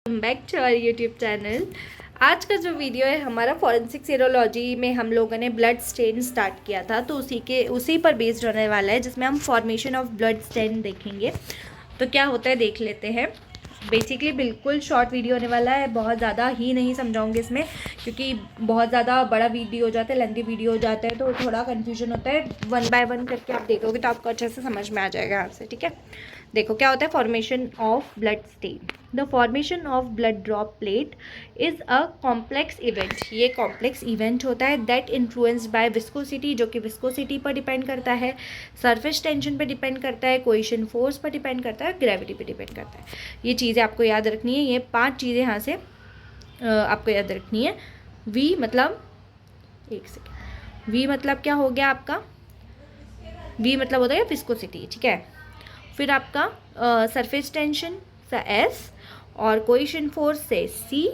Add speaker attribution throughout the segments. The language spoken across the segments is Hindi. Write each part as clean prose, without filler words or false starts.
Speaker 1: Welcome back to our YouTube channel. आज का जो वीडियो है हमारा फॉरेंसिक सीरोलॉजी में हम लोगों ने ब्लड स्टेन स्टार्ट किया था, तो उसी पर बेस्ड होने वाला है, जिसमें हम फॉर्मेशन ऑफ ब्लड स्टेन देखेंगे। तो क्या होता है देख लेते हैं। बेसिकली बिल्कुल शॉर्ट वीडियो होने वाला है, बहुत ज़्यादा ही नहीं समझाऊंगी इसमें, क्योंकि बहुत ज़्यादा बड़ा वीडियो हो जाता है, लेंथी वीडियो हो जाता है, तो थोड़ा कन्फ्यूजन होता है। वन बाय वन करके आप देखोगे तो आपको अच्छे से समझ में आ जाएगा यहाँ से। ठीक है, देखो क्या होता है formation of blood stain. The formation of blood drop plate is a complex event. ये कॉम्प्लेक्स इवेंट होता है दैट इन्फ्लुएंस्ड बाय विस्कोसिटी, जो कि विस्कोसिटी पर डिपेंड करता है, सरफेस टेंशन पर डिपेंड करता है, कोएशन फोर्स पर डिपेंड करता है, ग्रेविटी पर डिपेंड करता है। ये चीज़ें आपको याद रखनी है। ये 5 चीज़ें यहाँ से आपको याद रखनी है। वी मतलब, एक सेकेंड, वी मतलब क्या हो गया आपका, वी मतलब होता है विस्कोसिटी। ठीक है, फिर आपका सरफेस टेंशन से एस, और कोएशन फोर्स से सी,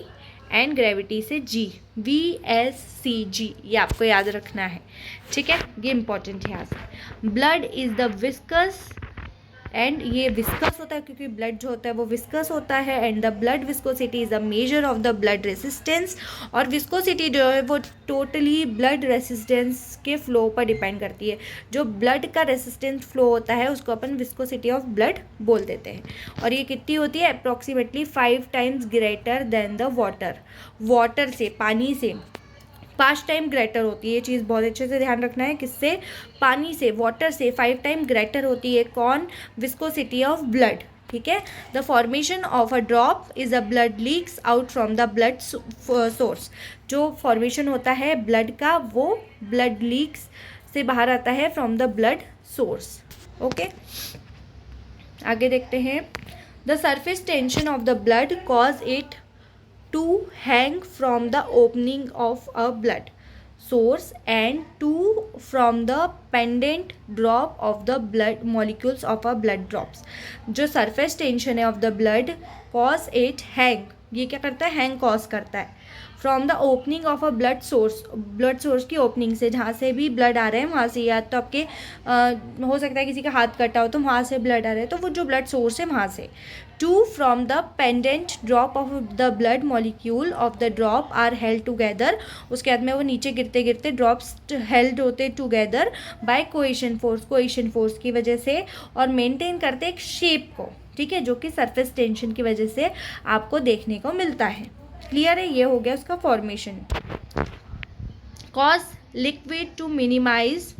Speaker 1: एंड ग्रेविटी से जी। VSCG ये आपको याद रखना है। ठीक है, ये इंपॉर्टेंट है यहाँ से। Blood is the viscous, and ये विस्कस होता है क्योंकि ब्लड जो होता है वो विस्कस होता है। And the blood viscosity is the measure of the blood resistance, और विस्कोसिटी जो है वो टोटली ब्लड रेसिस्टेंस के फ्लो पर डिपेंड करती है। जो ब्लड का रेसिस्टेंस फ्लो होता है उसको अपन विस्कोसिटी ऑफ ब्लड बोल देते हैं। और ये कितनी होती है, approximately 5 times greater than the water. Water से, पानी से 5 टाइम ग्रेटर होती है। ये चीज़ बहुत अच्छे से ध्यान रखना है। किससे, पानी से, वाटर से 5 टाइम ग्रेटर होती है। कौन, विस्कोसिटी ऑफ ब्लड। ठीक है, the formation of a drop is a blood leaks out from the blood source. जो फॉर्मेशन होता है ब्लड का वो ब्लड लीक्स से बाहर आता है from the blood source. Okay, आगे देखते हैं। The surface tension of the blood cause it to hang from the opening of a blood source and to from the pendant drop of the blood molecules of a blood drops। जो surface tension है of the blood cause it hang, ये क्या करता है, hang cause करता है from the opening of a blood source. Blood source की ओपनिंग से, जहाँ से भी ब्लड आ रहे हैं वहाँ से, या तो आपके हो सकता है किसी का हाथ कटा हो तो वहाँ से ब्लड आ रहा है, तो वो जो ब्लड सोर्स है वहाँ से। To from the pendant drop of the blood molecule of the drop are held together. उसके बाद में वो नीचे गिरते गिरते ड्रॉप्स हेल्ड होते together by cohesion force, cohesion force की वजह से, और मेंटेन करते एक शेप को। ठीक है, जो कि सरफेस टेंशन की वजह से आपको देखने को मिलता है। क्लियर है, ये हो गया उसका formation. Cause liquid to minimise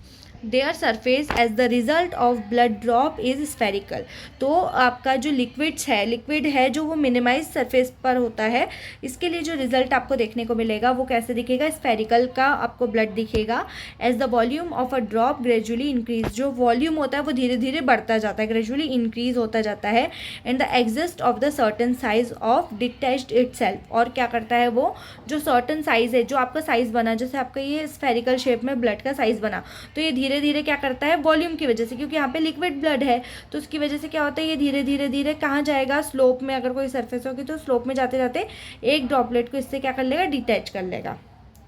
Speaker 1: their surface as the result of blood drop is spherical. तो आपका जो लिक्विड है जो वो मिनिमाइज सरफेस पर होता है, इसके लिए जो रिजल्ट आपको देखने को मिलेगा वो कैसे दिखेगा, स्फेरिकल का आपको ब्लड दिखेगा। As the volume of a drop gradually increase, जो वॉल्यूम होता है वो धीरे धीरे बढ़ता जाता है, ग्रेजुअली इंक्रीज होता जाता है। And the exist of the certain size of detached itself, और क्या करता है वो, जो सर्टन साइज है, जो आपका साइज बना, जैसे आपका ये स्फेरिकल शेप में ब्लड का साइज बना, तो ये धीरे धीरे क्या करता है, वॉल्यूम की वजह से, क्योंकि यहाँ पे लिक्विड ब्लड है तो उसकी वजह से क्या होता है, ये धीरे धीरे धीरे कहाँ जाएगा, स्लोप में। अगर कोई सरफेस होगी तो स्लोप में जाते जाते एक ड्रॉपलेट को इससे क्या कर लेगा, डिटैच कर लेगा।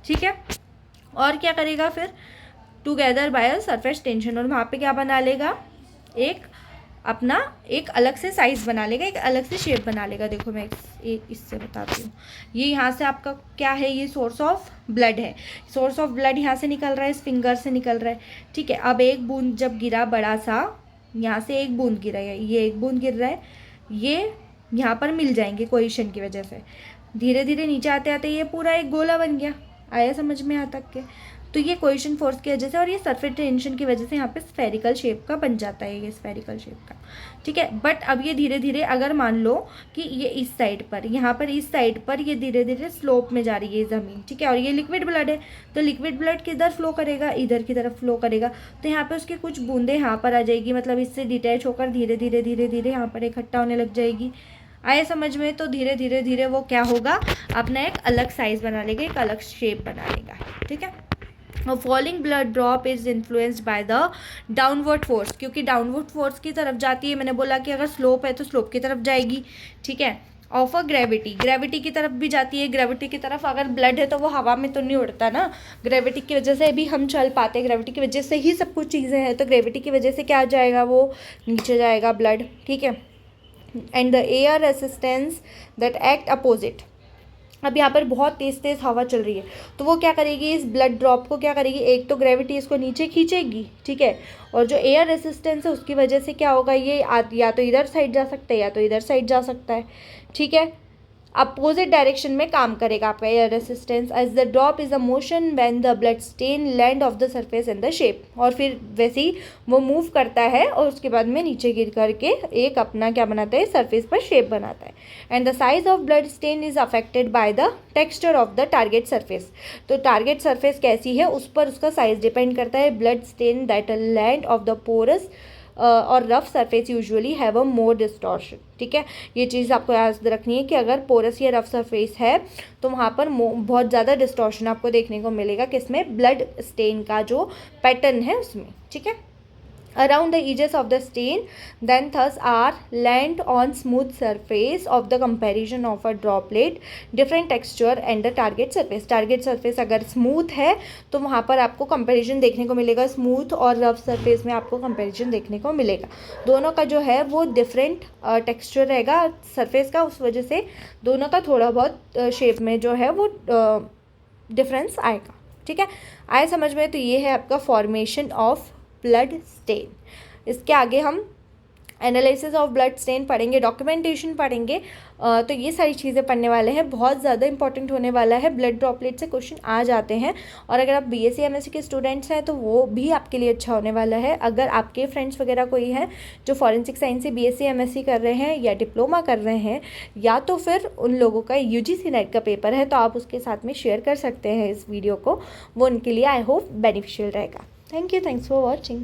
Speaker 1: ठीक है, और क्या करेगा फिर, टुगेदर बाय सरफेस टेंशन, और वहाँ पे क्या बना लेगा, एक अपना एक अलग से साइज़ बना लेगा, एक अलग से शेप बना लेगा। देखो मैं इससे बताती हूँ। ये यहाँ से आपका क्या है, ये सोर्स ऑफ ब्लड है। सोर्स ऑफ ब्लड यहाँ से निकल रहा है, इस फिंगर से निकल रहा है। ठीक है, अब एक बूंद जब गिरा बड़ा सा, यहाँ से एक बूंद गिरा है, ये एक बूंद गिर रहा है, ये यहाँ पर मिल जाएंगे कोएशन की वजह से। धीरे धीरे नीचे आते आते ये पूरा एक गोला बन गया। आया समझ में यहाँ तक के, तो ये कोएशन फोर्स की वजह से और ये सरफेस टेंशन की वजह से यहाँ पे स्फेरिकल शेप का बन जाता है, ये स्फेरिकल शेप का। ठीक है, बट अब ये धीरे धीरे, अगर मान लो कि ये इस साइड पर, यहाँ पर इस साइड पर ये धीरे धीरे स्लोप में जा रही है ज़मीन। ठीक है, और ये लिक्विड ब्लड है, तो लिक्विड ब्लड किधर फ्लो करेगा, इधर की तरफ फ्लो करेगा। तो यहाँ पर उसकी कुछ बूंदें यहाँ पर आ जाएगी, मतलब इससे डिटैच होकर धीरे धीरे धीरे धीरे यहाँ पर इकट्ठा होने लग जाएगी। आए समझ में, तो धीरे धीरे धीरे वो क्या होगा, अपना एक अलग साइज़ बना लेगा, एक अलग शेप बना लेगा। ठीक है, falling blood drop is influenced by the downward force, क्योंकि डाउनवर्ड फोर्स की तरफ जाती है। मैंने बोला कि अगर स्लोप है तो स्लोप की तरफ जाएगी। ठीक है, ऑफ अ ग्रेविटी, ग्रेविटी की तरफ भी जाती है। ग्रेविटी की तरफ अगर ब्लड है तो वो हवा में तो नहीं उड़ता ना, ग्रेविटी की वजह से भी हम चल पाते हैं, ग्रेविटी की वजह से ही सब कुछ चीज़ें हैं। तो ग्रेविटी की वजह से क्या जाएगा, वो नीचे जाएगा ब्लड। ठीक है, and the air resistance that act opposite. अब यहाँ पर बहुत तेज़ तेज़ हवा चल रही है, तो वो क्या करेगी, इस ब्लड ड्रॉप को क्या करेगी, एक तो ग्रेविटी इसको नीचे खींचेगी, ठीक है, और जो एयर रेसिस्टेंस है उसकी वजह से क्या होगा, ये या तो इधर साइड जा सकता है या तो इधर साइड जा सकता है, ठीक है। अपोजिट डायरेक्शन में काम करेगा आपका air resistance. As the drop is a motion when the blood stain land of the surface in the shape, और फिर वैसे ही वो मूव करता है और उसके बाद में नीचे गिर करके एक अपना क्या बनाता है, सरफेस पर शेप बनाता है। And the size of blood stain is affected by the texture of the target surface. तो टारगेट सरफेस कैसी है उस पर उसका साइज डिपेंड करता है। Blood stain that land of the porous और rough surface usually have a more distortion, ठीक है। ये चीज़ आपको याद रखनी है कि अगर पोरस या रफ सरफेस है तो वहाँ पर बहुत ज़्यादा डिस्टॉर्शन आपको देखने को मिलेगा, किसमें, ब्लड स्टेन का जो पैटर्न है उसमें, ठीक है। Around the edges of the stain then thus are land on smooth surface of the comparison of a droplet different texture and the target surface। target surface अगर smooth है तो वहाँ पर आपको comparison देखने को मिलेगा, smooth और rough surface में आपको comparison देखने को मिलेगा। दोनों का जो है वो different texture रहेगा surface का, उस वजह से दोनों का थोड़ा बहुत shape में जो है वो difference आएगा, ठीक है। आए समझ में? तो ये है आपका formation of ब्लड स्टेन। इसके आगे हम एनालिसिस ऑफ ब्लड स्टेन पढ़ेंगे, डॉक्यूमेंटेशन पढ़ेंगे, तो ये सारी चीज़ें पढ़ने वाले हैं। बहुत ज़्यादा इंपॉर्टेंट होने वाला है, ब्लड ड्रॉपलेट से क्वेश्चन आ जाते हैं, और अगर आप बीएससी एमएससी के स्टूडेंट्स हैं तो वो भी आपके लिए अच्छा होने वाला है। अगर आपके फ्रेंड्स वगैरह कोई हैं जो फॉरेंसिक साइंस से बीएससी एमएससी कर रहे हैं या डिप्लोमा कर रहे हैं, या तो फिर उन लोगों का यूजीसी नेट का पेपर है, तो आप उसके साथ में शेयर कर सकते हैं इस वीडियो को, वो उनके लिए आई होप बेनिफिशियल रहेगा। Thank you, thanks for watching.